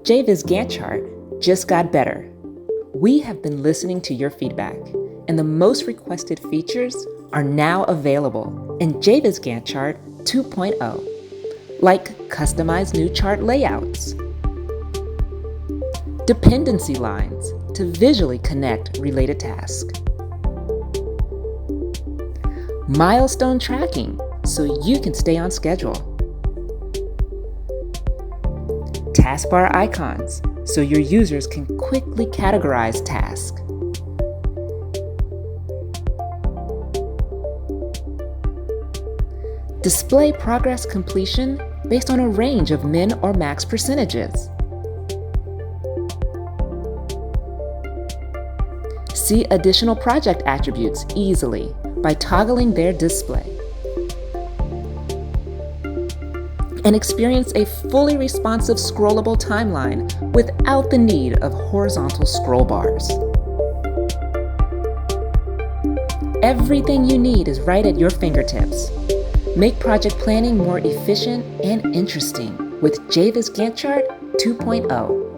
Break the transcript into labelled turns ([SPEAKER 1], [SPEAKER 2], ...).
[SPEAKER 1] JVIZ Gantt Chart just got better. We have been listening to your feedback, and the most requested features are now available in JVIZ Gantt Chart 2.0, like customized new chart layouts, dependency lines to visually connect related tasks, milestone tracking so you can stay on schedule, taskbar icons so your users can quickly categorize tasks, display progress completion based on a range of min or max percentages, see additional project attributes easily by toggling their display, and experience a fully responsive scrollable timeline without the need of horizontal scroll bars. Everything you need is right at your fingertips. Make project planning more efficient and interesting with JVIZ Gantt Chart 2.0.